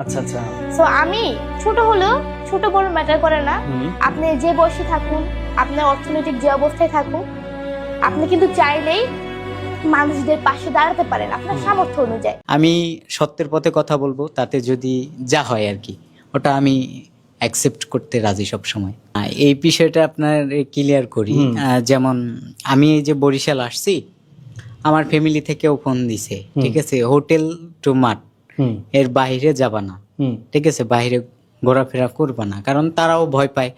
আচ্ছা আচ্ছা। সো আমি ছোট হলেও, ছোট বড় ম্যাটার করে না। আপনি যে বয়সে থাকুন, আপনার অর্থনৈতিক যে অবস্থায় থাকুন, আপনি কিন্তু চাইলেই মানুষদের পাশে দাঁড়াতে পারেন আপনার সামর্থ্য অনুযায়ী। আমি সত্যের পথে কথা বলবো, তাতে যদি যা হয় আর কি, ওটা আমি অ্যাকসেপ্ট করতে রাজি সব সময়। এই বিষয়টা আপনার ক্লিয়ার করি। যেমন আমি এই যে বরিশাল আসছি, আমার ফ্যামিলি থেকেও ফোন দিছে, ঠিক আছে, হোটেল টু মাঠ, এর বাইরে যাবা না, ঠিক আছে, বাইরে ঘোরাফেরা করবা না, কারণ তারাও ভয় পায়।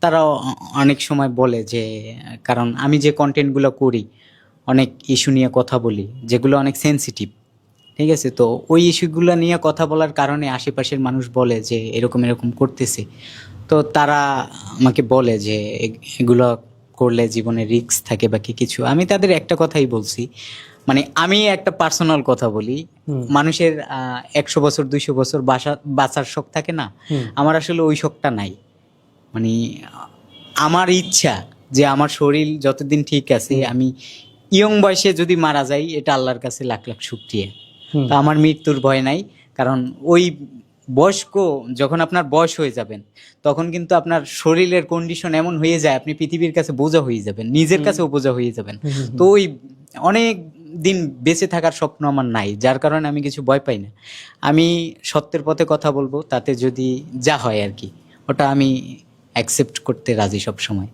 তারাও অনেক সময় বলে যে, কারণ আমি যে কন্টেন্টগুলো করি, অনেক ইস্যু নিয়ে কথা বলি যেগুলো অনেক সেনসিটিভ, ঠিক আছে, তো ওই ইস্যুগুলো নিয়ে কথা বলার কারণে আশেপাশের মানুষ বলে যে এরকম এরকম করতেছে। তো তারা আমাকে বলে যে এগুলো করলে জীবনে রিস্ক থাকে বা কি কিছু। আমি তাদের একটা কথাই বলছি, মানে আমি একটা পার্সোনাল কথা বলি, মানুষের 100 বছর 200 বছর বাঁচার শখ থাকে না, আমার আসলে ওই শখটা নাই। মানে আমার ইচ্ছা যে আমার শরীর যতদিন ঠিক আছে, আমি ইয়ং বয়সে যদি মারা যাই, এটা আল্লাহর কাছে লাখ লাখ শুকরিয়া। তো আমার মৃত্যুর ভয় নাই, কারণ ওই বয়স্ক যখন আপনার বয়স হয়ে যাবেন, তখন কিন্তু আপনার শরীরের কন্ডিশন এমন হয়ে যায়, আপনি পৃথিবীর কাছে বোঝা হয়ে যাবেন, নিজের কাছেও বোঝা হয়ে যাবেন। তো ওই অনেক দিন বেঁচে থাকার স্বপ্ন আমার নাই, যার কারণে আমি কিছু ভয় পাই না। আমি সত্যের পথে কথা বলবো, তাতে যদি যা হয় আর কি, ওটা আমি অ্যাকসেপ্ট করতে রাজি সব সময়।